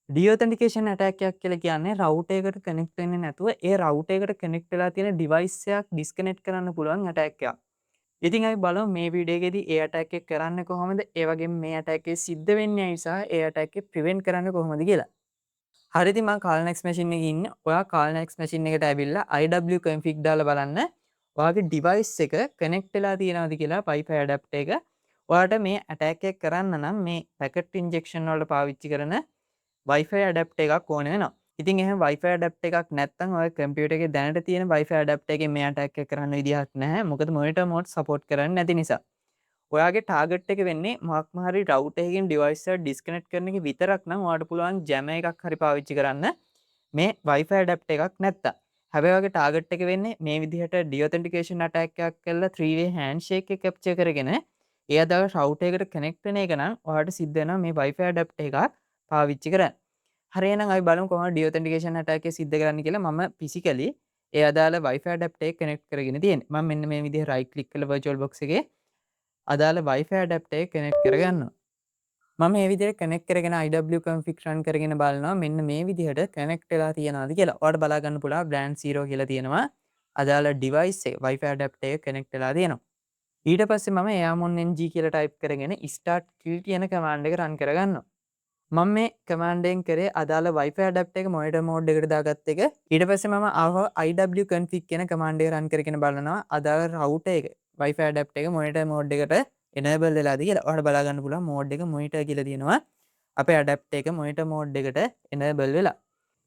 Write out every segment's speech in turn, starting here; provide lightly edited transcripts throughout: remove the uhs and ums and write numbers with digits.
ඩියෝතෙන්ටිකේෂන් attack එකක් කියලා කියන්නේ රවුටර් එකට කනෙක්ට් වෙන්නේ නැතුව ඒ රවුටර් එකට කනෙක්ට් වෙලා තියෙන ඩිවයිස් එකක් ඩිස්කනෙක්ට් කරන්න පුළුවන් ඇටැක් එකක්. ඉතින් අපි බලමු මේ වීඩියෝ එකේදී ඒ ඇටැක් එක කරන්නේ කොහොමද? ඒ වගේම මේ ඇටැක් එක සිද්ධ වෙන්නේ ඇයි සහ ඒ ඇටැක් එක ප්‍රිවෙන්ට් කරන්නේ කොහොමද කියලා. හරි ඉතින් මම කාල්නෙක්ස් මැෂින් එකේ ඉන්නේ. ඔයා කාල්නෙක්ස් මැෂින් එකට ඇවිල්ලා IW config දාලා බලන්න. ඔයාගේ ඩිවයිස් එක කනෙක්ට් වෙලා තියෙනවද කියලා Wi-Fi adapter එක. ඔයාට මේ ඇටැක් එක කරන්න නම් මේ පැකට් ඉන්ජෙක්ෂන් වලට පාවිච්චි කරන Wi-Fi adapter එකක් ඕන වෙනවා. ඉතින් එහෙනම් Wi-Fi adapter එකක් නැත්නම් ඔය කම්පියුටර් එකේ දැනට තියෙන Wi-Fi adapter එකෙන් මේ attack එක කරන්න විදිහක් නැහැ. මොකද monitor mode support කරන්නේ නැති නිසා. ඔයාගේ ටාගට් එක වෙන්නේ මොකක්ම හරි router එකකින් device එක disconnect කරන එක විතරක් නම් ඔයාලට පුළුවන් jam එකක් හරි පාවිච්චි කරන්න මේ Wi-Fi adapter එකක් නැත්තම්. හැබැයි ඔයාගේ ටාගට් එක වෙන්නේ මේ විදිහට deauthentication attack එකක් කරලා 3-way handshake එක capture කරගෙන ඒ අදාළ router එකට connect වෙන එක නම් ඔයාලට සිද්ධ වෙනවා මේ Wi-Fi adapter එකක් පාවිච්චි කරන්න. හරි එහෙනම් අපි බලමු කොහොමද deauthentication attack එක සිද්ධ කරන්නේ කියලා. මම physically ඒ අදාළ Wi-Fi adapter එක connect කරගෙන තියෙන්නේ. මම මෙන්න මේ විදිහට right click කරලා virtual box එකේ අදාළ Wi-Fi adapter එක connect කරගන්නවා. මම මේ විදිහට connect කරගෙන IW config run කරගෙන බලනවා මෙන්න මේ විදිහට connect වෙලා තියෙනවද කියලා. ඔයාලට බලා ගන්න පුළුවන් brand 0 කියලා තියෙනවා. අදාළ device එක Wi-Fi adapter එක connect වෙලා තියෙනවා. ඊට පස්සේ මම airmon ng කියලා type කරගෙන start kill කියන command එක run කරගන්නවා. මම මේ කමාන්ඩෙන් කරේ අදාළ Wi-Fi adapter එක monitor mode එකට දාගත්ත එක. ඊට පස්සේ මම ආව IW config කියන කමාන්ඩ් එක run කරගෙන බලනවා අදාළ router එක Wi-Fi adapter එක monitor mode එකට enable වෙලාද කියලා. ඔයාලට බලා ගන්න පුළුවන් mode එක monitor කියලා තියෙනවා. අපේ adapter එක monitor mode එකට enable වෙලා.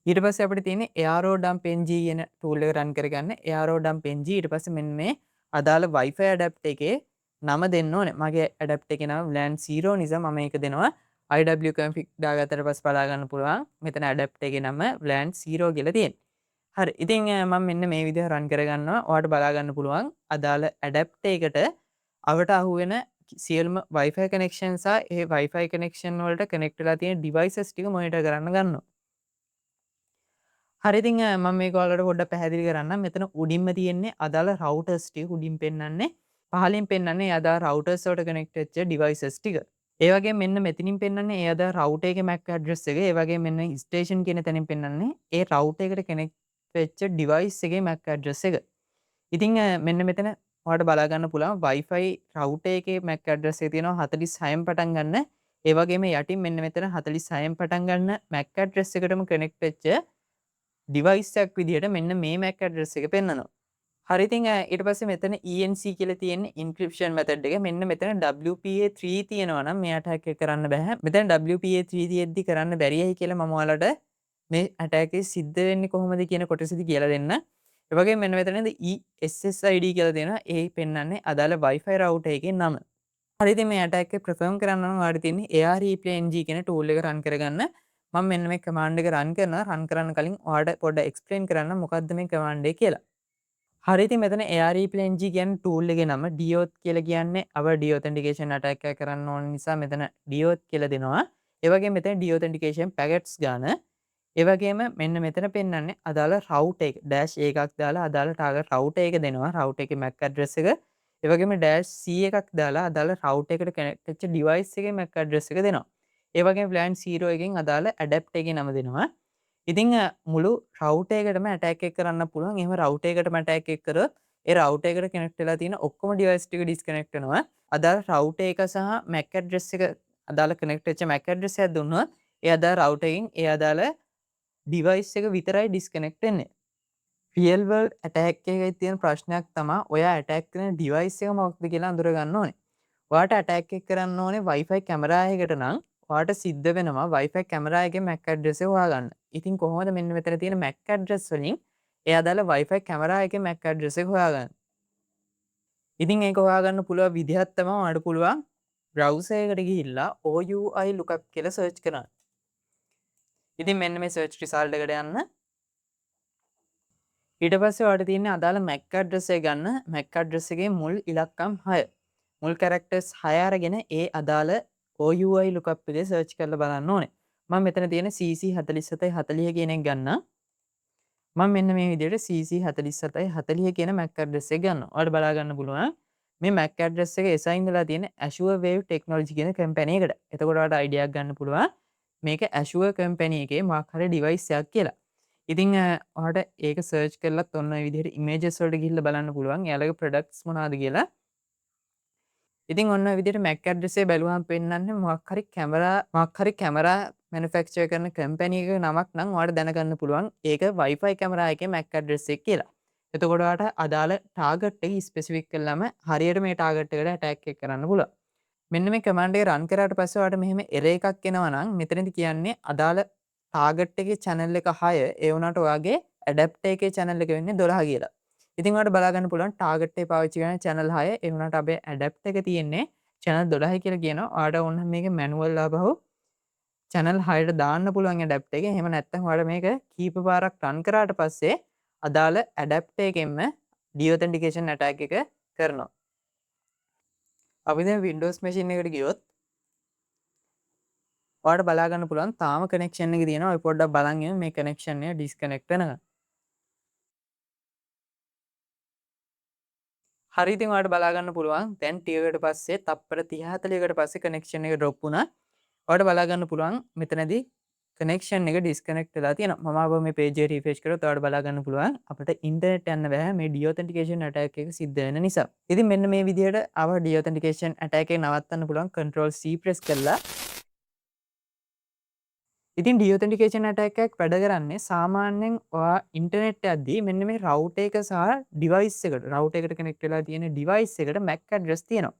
ඊට පස්සේ අපිට තියෙන්නේ aero dump ng කියන tool එක run කරගන්න. aero dump ng ඊට පස්සේ මෙන්න මේ අදාළ Wi-Fi adapter එකේ නම දෙන්න ඕනේ. මගේ adapter එකේ නම LAN 0 නිසා මම මේක දෙනවා IW config දාගත්තට පස්සේ බලා ගන්න පුළුවන් මෙතන adapter එකේ නම LAN 0 කියලා තියෙනවා. හරි. ඉතින් මම මෙන්න මේ විදිහට run කරගන්නවා. ඔයාලට බලා ගන්න පුළුවන් අදාළ adapter එකට අවට අහු වෙන සියලුම Wi-Fi connection සහ ඒ Wi-Fi connection වලට connect වෙලා තියෙන devices ටික monitor කරන්න ගන්නවා. හරි ඉතින් මම මේක ඔයාලට පොඩ්ඩක් පැහැදිලි කරන්නම්. මෙතන උඩින්ම තියෙන්නේ අදාළ routers ටික උඩින් පෙන්නන්නේ. පහලින් පෙන්නන්නේ අදාළ routers වලට connect වෙච්ච devices ටික. ඒ වගේම මෙන්න මෙතනින් පෙන්නන්නේ ඒ අදාළ router එකේ MAC address එක. ඒ වගේම මෙන්න station කියන තැනින් පෙන්නන්නේ ඒ router එකට connect වෙච්ච device එකේ MAC address එක. ඉතින් මෙන්න මෙතන ඔයාලට බලා ගන්න පුළුවන් Wi-Fi router එකේ MAC address එක තියෙනවා 46න් පටන් ගන්න. ඒ වගේම යටින් මෙන්න මෙතන 46න් පටන් ගන්න MAC address එකටම connect වෙච්ච device එකක් විදිහට මෙන්න මේ MAC address එක පෙන්නනවා. හරි ඉතින් ඊට පස්සේ මෙතන ENC කියලා තියෙන encryption method එක මෙන්න මෙතන WPA3 තියෙනවා නම් මේ attack එක කරන්න බෑ. මෙතන WPA3 තියෙද්දි කරන්න බැරියයි කියලා මම ඔයාලට මේ attack එක සිද්ධ වෙන්නේ කොහොමද කියන කොටසදී කියලා දෙන්න. ඒ වගේම මෙන්න මෙතනදී SSID කියලා තියෙනවා. ඒ පෙන්නන්නේ අදාළ Wi-Fi router එකේ නම. හරි ඉතින් මේ attack එක perform කරන්න නම් ඔයාලට තියෙන්නේ AREplay ng කියන tool එක run කරගන්න. මම මෙන්න මේ command එක run කරනවා. run කරන්න කලින් ඔයාලට පොඩ්ඩක් explain කරන්න මොකක්ද මේ command එක කියලා. හරි ඉතින් මෙතන AREplay ng කියන tool එකේ නම Deauth කියලා කියන්නේ our deauthentication attack එක කරන්න ඕන නිසා මෙතන Deauth කියලා දෙනවා. ඒ වගේම මෙතන deauthentication packets ගාන. ඒ වගේම මෙන්න මෙතන පෙන්නන්නේ අදාළ router එක dash එකක් දාලා අදාළ target router එක දෙනවා. router එකේ MAC address එක. ඒ වගේම dash C එකක් දාලා අදාළ router එකට connect වෙච්ච device එකේ MAC address එක දෙනවා. ඒ වගේම LAN 0 එකෙන් අදාළ adapter එකේ නම දෙනවා. ඉතින් මුළු router එකටම attack එක කරන්න පුළුවන්. එහෙම router එකටම attack එක කරොත් ඒ router එකට connect වෙලා තියෙන ඔක්කොම device ටික disconnect වෙනවා. අදාළ router එක සහ MAC address එක අදාළ connect වෙච්ච MAC address එකක් දුන්නොත් ඒ අදාළ router එකෙන් ඒ අදාළ device එක විතරයි disconnect වෙන්නේ. real world attack එකේ තියෙන ප්‍රශ්නයක් තමයි ඔය attack කරන device එක මොකක්ද කියලා අඳුර ගන්න ඕනේ. ඔයාට attack එක කරන්න ඕනේ Wi-Fi camera එකකට නම් ඔයාට සිද්ධ වෙනවා Wi-Fi camera එකේ MAC address එක හොයාගන්න. ඉතින් කොහොමද මෙන්න මෙතන තියෙන MAC address වලින් ඒ අදාළ Wi-Fi camera එකේ MAC address එක හොයාගන්න. ඉතින් ඒක හොයාගන්න පුළුවන් විදිහක් තමයි ඔයාලට පුළුවන් browser එකට ගිහිල්ලා OUI lookup කියලා search කරන්න. ඉතින් මෙන්න මේ search result එකට යන්න. ඊට පස්සේ ඔයාලට තියෙන්නේ අදාළ MAC address එක ගන්න. MAC address එකේ මුල් ඉලක්කම් 6. මුල් characters 6 අරගෙන ඒ අදාළ OUI lookup එකේ search කරලා බලන්න ඕනේ. මම මෙතන තියෙන CC4740 කියන එක ගන්නම්. මම මෙන්න මේ විදිහට CC4740 කියන MAC address එක ගන්නවා. ඔයාලට බලා ගන්න පුළුවන් මේ MAC address එක assign වෙලා තියෙන Azure Wave Technology කියන කම්පැනි එකට. එතකොට ඔයාලට idea එකක් ගන්න පුළුවන් මේක Azure කම්පැනි එකේ මොකක් හරි ඩිවයිස් එකක් කියලා. ඉතින් ඔයාලට ඒක සර්ච් කරලත් ඔන්න ඔය විදිහට ඉමේජස් වලට ගිහිල්ලා බලන්න පුළුවන්. එයාලගේ ප්‍රොඩක්ට්ස් මොනවාද කියලා. ඉතින් ඔන්න ඔය විදිහට MAC ඇඩ්‍රස් එක බැලුවම පෙන්නන්නේ මොකක් හරි කැමරා මැනුෆැක්චර් කරන කම්පැනි එකක නමක් නම් ඔයාලට දැනගන්න පුළුවන්. ඒක Wi-Fi කැමරා එකේ MAC ඇඩ්‍රස් එක කියලා. එතකොට ඔයාලට අදාළ ටාගට් එක ස්පෙસિෆික් කළාම හරියට මේ ටාගට් එකට ඇටැක් එක කරන්න පුළුවන්. මෙන්න මේ කමාන්ඩ් එක රන් කරාට පස්සේ ඔයාලට මෙහෙම එරර් එකක් එනවා නම් මෙතනදි කියන්නේ අදාළ ටාගට් එකේ channel එක 6 ඒ වුණාට ඔයාගේ ඇඩැප්ටර් එකේ channel එක වෙන්නේ 12 කියලා. ඉතින් ඔයාලට බලා ගන්න පුළුවන් ටාගට් එක පාවිච්චි කරන channel 6 ඒ වුණාට අපේ ඇඩැප්ටර් එක තියෙන්නේ channel 12 කියලා කියනවා. ඔයාලට ඕන මේක මැනුවල් ආපහු channel 6ට දාන්න පුළුවන් ඇඩැප්ටර් එක. එහෙම නැත්නම් ඔයාලා මේක කීප පාරක් රන් කරාට පස්සේ අදාළ ඇඩැප්ටර් එකෙන්ම ඩිඔතෙන්ටිකේෂන් ඇටැක් එක කරනවා. අපි දැන් Windows machine එකට ගියොත් ඔයාලට බලා ගන්න පුළුවන් තාම කනෙක්ෂන් එක තියෙනවා. ඔය පොඩ්ඩක් බලන් ඉන්න මේ කනෙක්ෂන් එක ඩිස්කනෙක්ට් වෙනකන්. හරි ඉතින් ඔයාලට බලා ගන්න පුළුවන් දැන් ටික එකකට පස්සේ තප්පර 30 40කට පස්සේ කනෙක්ෂන් එක ඩ්‍රොප් වුණා. ඔයාලට බලා ගන්න පුළුවන් මෙතනදී කනෙක්ෂන් එක ඩිස්කනෙක්ට් වෙලා තියෙනවා. මම ආව මේ පේජ් එක රිෆ්‍රෙෂ් කරොත් ඔයාලට බලා ගන්න පුළුවන් අපිට ඉන්ටර්නෙට් යන්න බෑ මේ ඩිඔතෙන්ටිකේෂන් ඇටැක් එක සිද්ධ වෙන නිසා. ඉතින් මෙන්න මේ විදිහට ආව ඩිඔතෙන්ටිකේෂන් ඇටැක් එක නවත්තන්න පුළුවන් Control C press කරලා. ඉතින් ඩිඔතෙන්ටිකේෂන් ඇටැක් එකක් වැඩ කරන්නේ සාමාන්‍යයෙන් ඔයා ඉන්ටර්නෙට් යද්දී මෙන්න මේ රවුටර් එක සහ ඩිවයිස් එකට රවුටර් එකට කනෙක්ට් වෙලා තියෙන ඩිවයිස් එකට MAC ඇඩ්‍රස් තියෙනවා.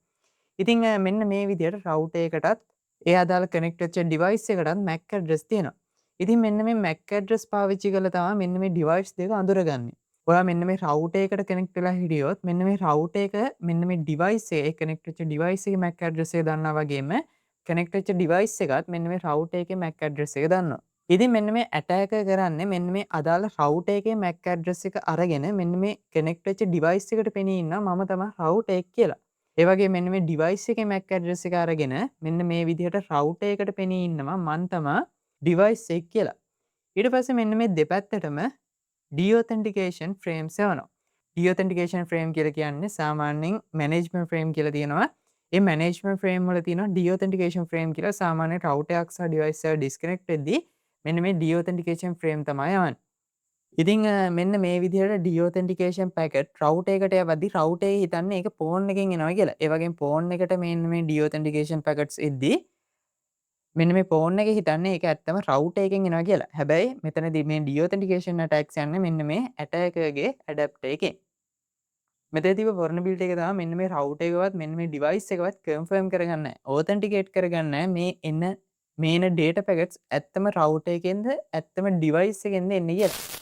ඉතින් මෙන්න මේ විදිහට රවුටර් එකටත් ඒ අදාළ කනෙක්ට් වෙච්ච ඩිවයිස් එකටත් MAC ඇඩ්‍රස් තියෙනවා. ඉතින් මෙන්න මේ MAC ඇඩ්‍රස් පාවිච්චි කරලා තමයි මෙන්න මේ ඩිවයිස් දෙක අඳුරගන්නේ. ඔයා මෙන්න මේ රවුටර් එකට කනෙක්ට් වෙලා හිටියොත් මෙන්න මේ රවුටර් එක මෙන්න මේ ඩිවයිස් එකේ කනෙක්ට් වෙච්ච ඩිවයිස් එකේ MAC ඇඩ්‍රස් එක දන්නා වගේම කනෙක්ට් වෙච්ච ඩිවයිස් එකත් මෙන්න මේ රවුටර් එකේ MAC ඇඩ්‍රස් එක දන්නවා. ඉතින් මෙන්න මේ ඇටැකර් කරන්නේ මෙන්න මේ අදාළ රවුටර් එකේ MAC ඇඩ්‍රස් එක අරගෙන මෙන්න මේ කනෙක්ට් වෙච්ච ඩිවයිස් එකට පෙනී ඉන්නවා මම තමයි රවුටර් එක කියලා. ඒ වගේ මෙන්න මේ ඩිවයිස් එකේ MAC ඇඩ්‍රස් එක අරගෙන මෙන්න මේ විදිහට රවුටර් එකට පෙනී ඉන්නවා මම තමයි ඩිවයිස් එක කියලා. ඊට පස්සේ මෙන්න මේ දෙපැත්තටම ඩිඔතෙන්ටිකේෂන් ෆ්‍රේම්ස් යවනවා. ඩිඔතෙන්ටිකේෂන් ෆ්‍රේම් කියලා කියන්නේ සාමාන්‍යයෙන් මැනේජ්මන්ට් ෆ්‍රේම් කියලා තියෙනවා. ඒ මැනේජ්මන්ට් ෆ්‍රේම් වල තියෙනවා ඩිඔතෙන්ටිකේෂන් ෆ්‍රේම් කියලා සාමාන්‍ය රවුටර් එකක් සහ ඩිවයිස් එක ඩිස්කනෙක්ට් වෙද්දී මෙන්න මේ ඩිඔතෙන්ටිකේෂන් ෆ්‍රේම් තමයි යවන්නේ. ඉතින් මෙන්න මේ විදිහට ඩිඔතෙන්ටිකේෂන් පැකට් රවුටර් එකට යවද්දී රවුටර් එක හිතන්නේ ඒක ෆෝන් එකෙන් එනවා කියලා. ඒ වගේම ෆෝන් එකට මෙන්න මේ ඩිඔතෙන්ටිකේෂන් පැකට්ස් එද්දී මෙන්න මේ ෆෝන් එකේ හිතන්නේ ඒක ඇත්තම රවුටර් එකෙන් එනවා කියලා. හැබැයි මෙතනදී මේ ඩිඔතෙන්ටිකේෂන් ඇටැක්ස් යන්නේ මෙන්න මේ ඇටැකර්ගේ ඇඩැප්ටර් එකෙන්. මෙතන තිබ්බ වර්නබිලිටි එක තමයි මෙන්න මේ රවුටර් එකවත් මෙන්න මේ ඩිවයිස් එකවත් කන්ෆර්ම් කරගන්න නැහැ. ඔතෙන්ටිකේට් කරගන්න නැහැ මේ මේන ඩේටා පැකට්ස් ඇත්තම රවුටර් එකෙන්ද ඇත්තම ඩිවයිස් එකෙන්ද එන්නේ කියලා.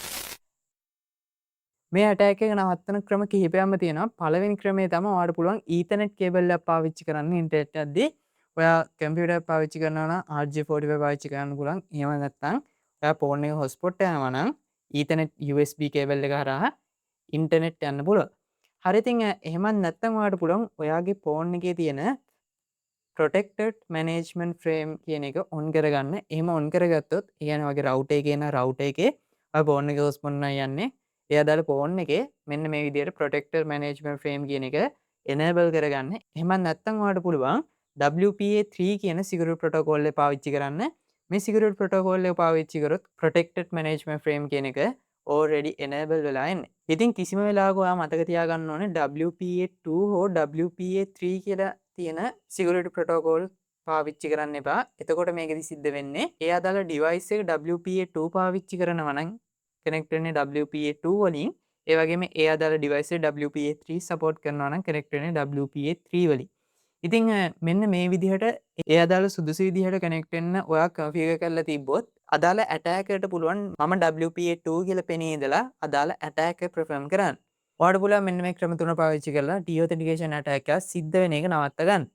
මේ ඇටැක් එක නවත්තන ක්‍රම කිහිපයක්ම තියෙනවා. පළවෙනි ක්‍රමය තමයි ඔයාලට පුළුවන් ඊතර්නෙට් කේබල් එකක් පාවිච්චි කරන්න ඉන්ටර්නෙට් යද්දී. ඔයා කම්පියුටර් එකක් පාවිච්චි කරනවා නම් RJ45 පාවිච්චි කරන්න පුළුවන්. එහෙම නැත්නම් ඔයා ෆෝන් එක හොට්ස්පොට් යනවා නම් ඊතර්නෙට් USB කේබල් එක හරහා ඉන්ටර්නෙට් යන්න පුළුවන්. හරි ඉතින් එහෙමත් නැත්නම් ඔයාලට පුළුවන් ඔයාගේ ෆෝන් එකේ තියෙන protected management frame කියන එක ඔන් කරගන්න. එහෙම ඔන් කරගත්තොත් ඒ කියන්නේ ඔයාගේ රවුටර් එකේ න රවුටර් එකේ ඔය ෆෝන් එකේ හොස්පොට් නම් යන්නේ. ඒ අදාළ ෆෝන් එකේ මෙන්න මේ විදිහට protected management frame කියන එක enable කරගන්න. එහෙමත් නැත්නම් ඔයාලට පුළුවන් WPA3 කියන security protocol එක පාවිච්චි කරන්න. මේ security protocol එක පාවිච්චි කරොත් protected management frame කියන එක already enable වෙලා එන්නේ. ඉතින් කිසිම වෙලාවක ඔයා මතක තියාගන්න ඕනේ WPA2 හෝ WPA3 කියලා තියෙන security protocol පාවිච්චි කරන්න එපා. එතකොට මේකෙදි සිද්ධ වෙන්නේ ඒ අදාළ device එක WPA2 පාවිච්චි කරනවා නම් connect වෙන්නේ WPA2 වලින්. ඒ වගේම ඒ අදාළ device එක WPA3 support කරනවා නම් connect වෙන්නේ WPA3 වලින්. ඉතින් මෙන්න මේ විදිහට ඒ අදාළ සුදුසු විදිහට connect වෙන්න ඔයා configure කරලා තිබ්බොත් අදාළ attacker ට පුළුවන් මම WPA2 කියලා පෙනී ඉඳලා අදාළ attack එක perform කරන්න. ඔයාලට පුළුවන් මෙන්න මේ ක්‍රම තුන පාවිච්චි කරලා deauthentication attack එක සිද්ධ වෙන එක නවත්ත ගන්න.